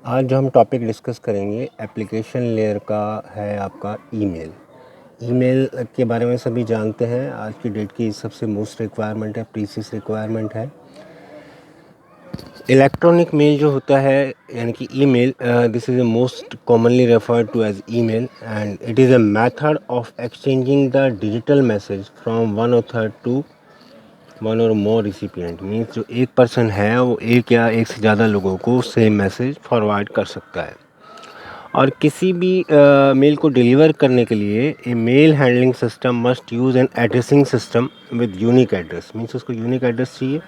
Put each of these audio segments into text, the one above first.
आज जो हम टॉपिक डिस्कस करेंगे एप्लीकेशन लेयर का है आपका ईमेल। ईमेल के बारे में सभी जानते हैं, आज की डेट की सबसे मोस्ट रिक्वायरमेंट है, प्रीसियस रिक्वायरमेंट है। इलेक्ट्रॉनिक मेल जो होता है यानी कि email, this is most commonly referred to as email and it is a method of exchanging the digital message from one author to one or more recipient. Means जो एक person है वो एक या एक से ज़्यादा लोगों को सेम मैसेज फॉरवर्ड कर सकता है। और किसी भी मेल को डिलीवर करने के लिए a mail handling system must use an addressing system with unique address. Means उसको यूनिक एड्रेस चाहिए।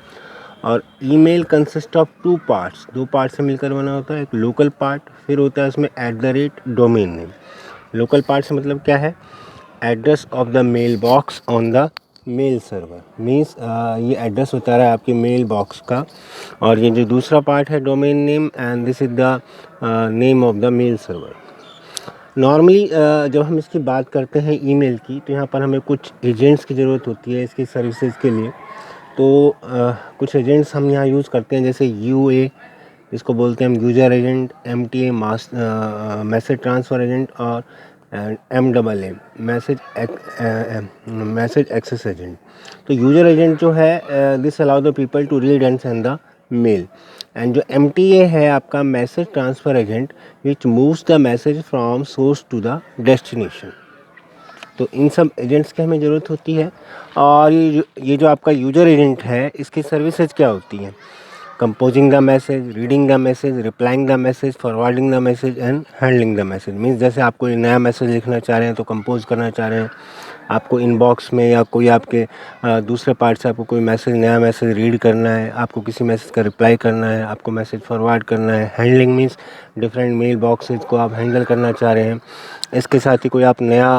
और email consist of two parts, दो पार्ट से मिलकर बना होता है। एक लोकल पार्ट, फिर होता है उसमें @डोमेन नेम। लोकल पार्ट से मतलब क्या है? Address of the mail box on the mail server. Means ये एड्रेस होता है आपके मेल बॉक्स का। और ये जो दूसरा पार्ट है domain name, and this is the name of the mail server. Normally जब हम इसकी बात करते हैं ईमेल की, तो यहाँ पर हमें कुछ एजेंट्स की ज़रूरत होती है इसकी सर्विसेज के लिए। तो कुछ एजेंट्स हम यहाँ यूज़ करते हैं, जैसे यूए, इसको बोलते हैं हम user agent, MTA message transfer agent, और एमएए मैसेज एक्सेस एजेंट। तो यूज़र एजेंट जो है, this allow the people to read and send the mail. And जो एमटीए है आपका message transfer agent, which moves the message from source to the destination. तो इन सब एजेंट्स की हमें ज़रूरत होती है। और ये जो आपका यूज़र एजेंट है, इसकी सर्विसेज क्या होती हैं? Composing the message, reading the message, replying the message, forwarding the message and handling the message. Means जैसे आप कोई नया मैसेज लिखना चाह रहे हैं, तो कंपोज करना चाह रहे हैं, आपको इनबॉक्स में या कोई आपके दूसरे पार्ट से आपको कोई मैसेज, नया मैसेज रीड करना है, आपको किसी मैसेज का रिप्लाई करना है, आपको मैसेज फॉरवर्ड करना है। Handling means different mail boxes को आप हैंडल करना चाह रहे हैं। इसके साथ ही कोई आप नया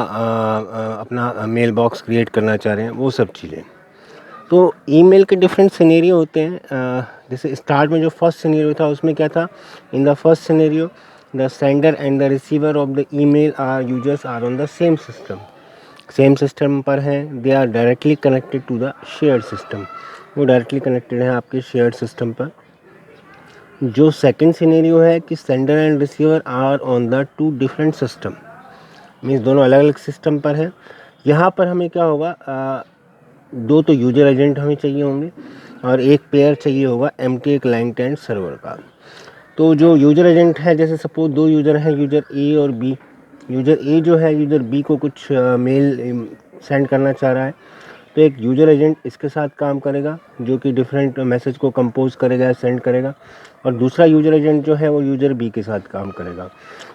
अपना मेल बॉक्स क्रिएट करना चाह रहे हैं, वो सब चीज़ें। तो ईमेल के डिफरेंट सिनेरियो होते हैं। जैसे स्टार्ट में जो फर्स्ट सिनेरियो था उसमें क्या था? In the first scenario the sender and the receiver of the email are users are on the same system. Same system पर हैं, they are directly connected to the shared system. वो directly connected हैं आपके shared system पर। जो second scenario है कि sender and receiver are on the two different system, means दोनों अलग अलग सिस्टम पर हैं। यहाँ पर हमें क्या होगा? दो तो यूजर एजेंट हमें चाहिए होंगे और एक पेयर चाहिए होगा एमटीए क्लाइंट एंड सर्वर का। तो जो यूजर एजेंट है, जैसे सपोज दो यूजर हैं, यूजर ए और बी। यूजर ए जो है यूजर बी को कुछ मेल सेंड करना चाह रहा है, तो एक यूजर एजेंट इसके साथ काम करेगा जो कि डिफरेंट मैसेज को कंपोज करेगा, सेंड करेगा। और दूसरा यूजर एजेंट जो है वो यूजर बी के साथ काम करेगा।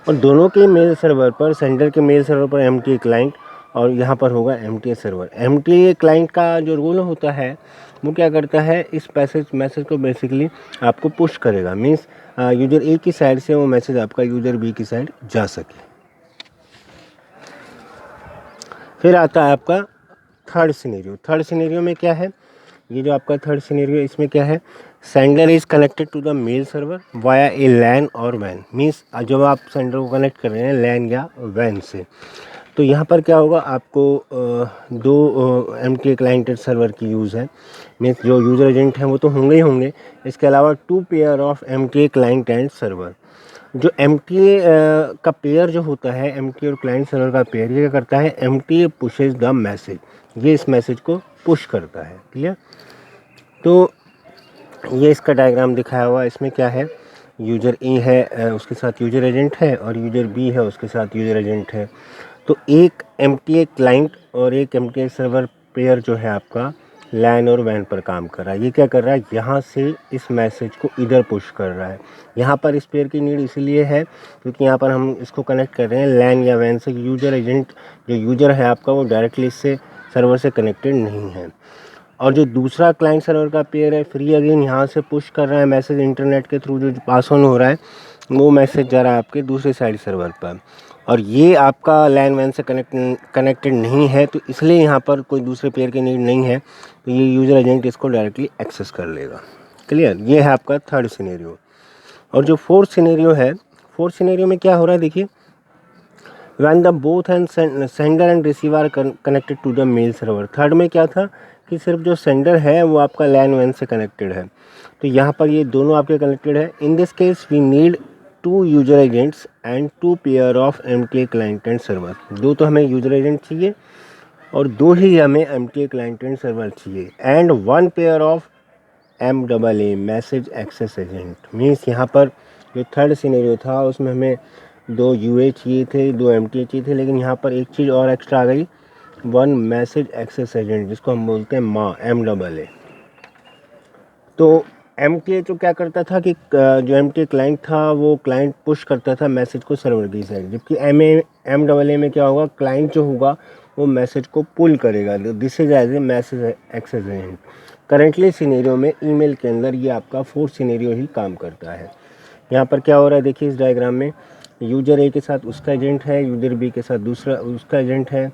और दोनों के मेल सर्वर पर, सेंडर के मेल सर्वर पर एमटीए क्लाइंट और यहाँ पर होगा एमटीए सर्वर। एमटीए क्लाइंट का जो रोल होता है वो क्या करता है? इस मैसेज को बेसिकली आपको पुश करेगा। मीन्स यूजर ए की साइड से वो मैसेज आपका यूजर बी की साइड जा सके। फिर आता है आपका थर्ड सिनेरियो। थर्ड सिनेरियो में क्या है? ये जो आपका थर्ड सिनेरियो, इसमें क्या है? Sender is connected to the mail server via a LAN or वैन। मीन्स जब आप सेंडर को कनेक्ट कर रहे हैं लैन या वैन से, तो यहाँ पर क्या होगा? आपको दो एमटीए क्लाइंट एंड सर्वर की यूज़ है। मीन्स जो यूज़र एजेंट हैं वो तो होंगे ही होंगे, इसके अलावा two pair of MTA client and server. जो एमटीए का पेयर जो होता है, एमटीए और क्लाइंट सर्वर का पेयर, ये क्या करता है? एमटीए पुशेज द मैसेज, ये इस मैसेज को पुश करता है। क्लियर? तो ये इसका डायग्राम दिखाया हुआ है। इसमें क्या है? यूजर ए है, उसके साथ यूजर एजेंट है, और यूजर बी है, उसके साथ यूजर एजेंट है। तो एक एमटीए क्लाइंट और एक एमटीए सर्वर पेयर जो है आपका लैन और वैन पर काम कर रहा है। ये क्या कर रहा है? यहाँ से इस मैसेज को इधर पुश कर रहा है। यहाँ पर इस पेयर की नीड इसलिए है क्योंकि यहाँ पर हम इसको कनेक्ट कर रहे हैं लैन या वैन से। यूजर एजेंट जो यूजर है आपका वो डायरेक्टली इससे सर्वर से कनेक्टेड नहीं है। और जो दूसरा क्लाइंट सर्वर का पेयर है, फ्री अगेन यहाँ से पुश कर रहा है मैसेज इंटरनेट के थ्रू, जो पास ऑन हो रहा है वो मैसेज जा रहा है आपके दूसरे साइड सर्वर पर। और ये आपका लैन वैन से कनेक्टेड नहीं है, तो इसलिए यहाँ पर कोई दूसरे पेयर की नीड नहीं है। तो ये यूज़र एजेंट इसको डायरेक्टली एक्सेस कर लेगा। क्लियर? ये है आपका थर्ड सिनेरियो। और जो फोर्थ सिनेरियो है, फोर्थ सिनेरियो में क्या हो रहा है देखिए। When the both and sender and receiver are connected to the mail server. Third में क्या था कि सिर्फ जो सेंडर है वो आपका लैन वैन से कनेक्टेड है, तो यहाँ पर ये दोनों आपके कनेक्टेड है। In this case we need 2 user agents and 2 pair of MTA client and server. 2 तो हमें यूजर एजेंट चाहिए और 2 ही हमें MTA क्लाइंट एंड सर्वर चाहिए, and 1 pair of MAA message access agent. Means यहाँ पर जो थर्ड सिनेरियो था उसमें हमें 2 UA चाहिए थे, 2 MTA चाहिए थे, लेकिन यहाँ पर एक चीज़ और एक्स्ट्रा आ गई, 1 मैसेज एक्सेस एजेंट, जिसको हम बोलते हैं MAA। तो MTA तो क्या करता था कि जो MTA क्लाइंट था वो क्लाइंट पुश करता था मैसेज को सर्वर की साइड, जबकि MAA में क्या होगा, क्लाइंट जो होगा वो मैसेज को पुल करेगा। This is as a message access agent. Currently scenario में ईमेल के अंदर ये आपका 4th सिनेरियो ही काम करता है। यहाँ पर क्या हो रहा है देखिए इस डायग्राम में, यूजर ए के साथ उसका एजेंट है, यूजर बी के साथ दूसरा उसका एजेंट है,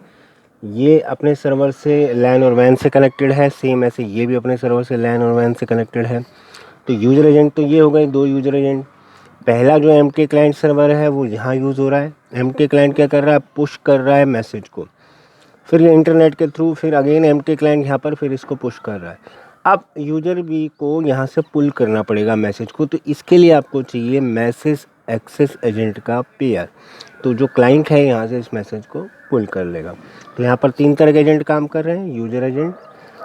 ये अपने सर्वर से लैन और वैन से कनेक्टेड है, सेम ऐसे ये भी अपने सर्वर से लैन और वैन से कनेक्टेड है। तो यूजर एजेंट तो ये हो गए 2 यूजर एजेंट। पहला जो MTA क्लाइंट सर्वर है वो यहाँ यूज़ हो रहा है। MTA क्लाइंट क्या कर रहा है, पुश कर रहा है मैसेज को, फिर ये इंटरनेट के थ्रू फिर अगेन MTA क्लाइंट यहाँ पर फिर इसको पुश कर रहा है। अब यूजर बी को यहाँ से पुल करना पड़ेगा मैसेज को, तो इसके लिए आपको चाहिए मैसेज एक्सेस एजेंट का पेयर। तो जो क्लाइंट है यहाँ से इस मैसेज को पुल कर लेगा। तो यहाँ पर 3 तरह के एजेंट काम कर रहे हैं, user agent,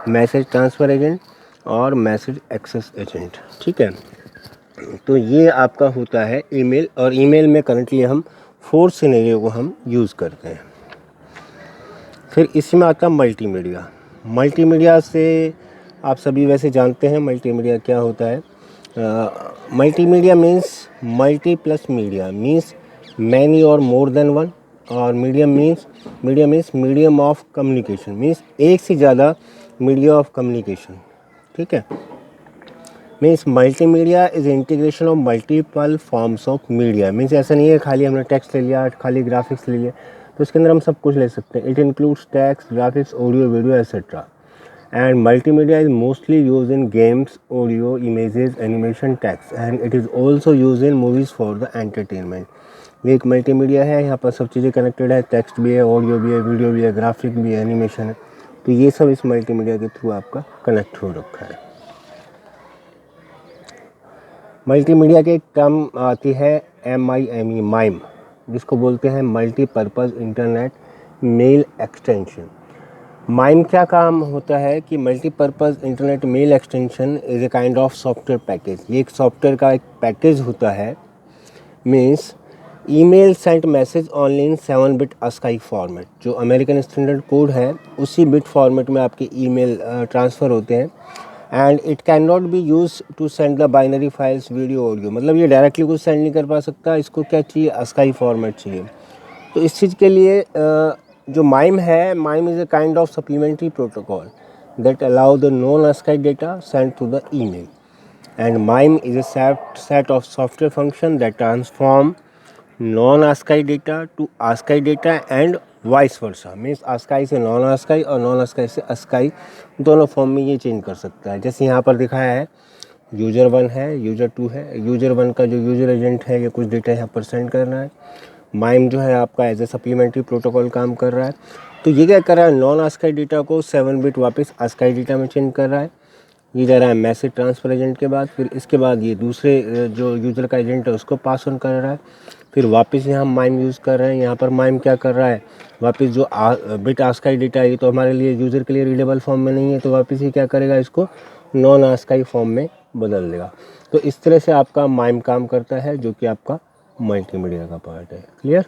message transfer agent और मैसेज एक्सेस एजेंट। ठीक है, तो ये आपका होता है ईमेल, और ईमेल में करंटली हम 4 सिनेरियो को हम यूज़ करते हैं। फिर इसमें आता है मल्टीमीडिया। मल्टीमीडिया से आप सभी वैसे जानते हैं मल्टीमीडिया क्या होता है। Multimedia means multi plus media, means many और मोर देन वन, और medium means medium of communication, means एक से ज़्यादा मीडिया ऑफ कम्युनिकेशन। ठीक है, means multimedia is integration of multiple forms of media. Means ऐसा नहीं है खाली हमने टेक्स्ट ले लिया, खाली ग्राफिक्स ले लिया, तो इसके अंदर हम सब कुछ ले सकते हैं। It includes text, graphics, audio, video etcetera. And multimedia is mostly use in games, audio, images, animation, text, and it is also use in movies for the entertainment. ये एक मल्टीमीडिया है, यहाँ पर सब चीज़ें कनेक्टेड है, टेक्स्ट भी है, ऑडियो भी है, वीडियो भी है, ग्राफिक भी है, एनिमेशन है, तो ये सब इस मल्टीमीडिया के थ्रू आपका कनेक्ट हो रखा है। मल्टीमीडिया के एक टर्म आती है MIME, माइम, जिसको बोलते हैं multipurpose internet mail extension. MIME क्या काम होता है कि multipurpose internet mail extension is a kind of software package. ये एक सॉफ्टवेयर का एक पैकेज होता है। Means email sent message only in 7 bit ASCII format, जो अमेरिकन स्टैंडर्ड कोड है उसी बिट फॉर्मेट में आपके ईमेल ट्रांसफ़र होते हैं। And it can not be use to send the binary files, video, audio, मतलब ये डायरेक्टली कुछ सेंड नहीं कर पा सकता, इसको क्या चाहिए, ASCII फॉर्मेट चाहिए। तो इस चीज़ के लिए जो माइम है, MIME is a kind of supplementary protocol that allow the non ASCII data send to the email, and MIME is a set of software function that transform non ASCII data to ASCII data and vice versa. Means ASCII से non ASCII और non ASCII से ASCII, दोनों form में ये change कर सकता है। जैसे यहाँ पर दिखाया है, यूज़र 1 है, यूज़र 2 है। यूज़र 1 का जो यूज़र एजेंट है ये कुछ डेटा यहाँ पर सेंड कर रहा है। माइम जो है आपका एज ए सप्लीमेंट्री प्रोटोकॉल काम कर रहा है। तो ये क्या कर रहा है, नॉन ASCII डेटा को 7 बिट वापस ASCII डेटा में चेंज कर रहा है। ये जा रहा है मैसेज ट्रांसफ़र एजेंट के बाद, फिर इसके बाद ये दूसरे जो यूज़र का एजेंट है उसको पास ऑन कर रहा है, फिर वापस यहाँ माइम यूज़ कर रहे हैं। यहाँ पर माइम क्या कर रहा है, वापस जो बिट ASCII डेटा है ये तो हमारे लिए यूज़र के लिए रीडेबल फॉर्म में नहीं है, तो वापस ही क्या करेगा, इसको नॉन ASCII फॉर्म में बदल देगा। तो इस तरह से आपका माइम काम करता है, जो कि आपका मल्टीमीडिया का पार्ट है। क्लियर।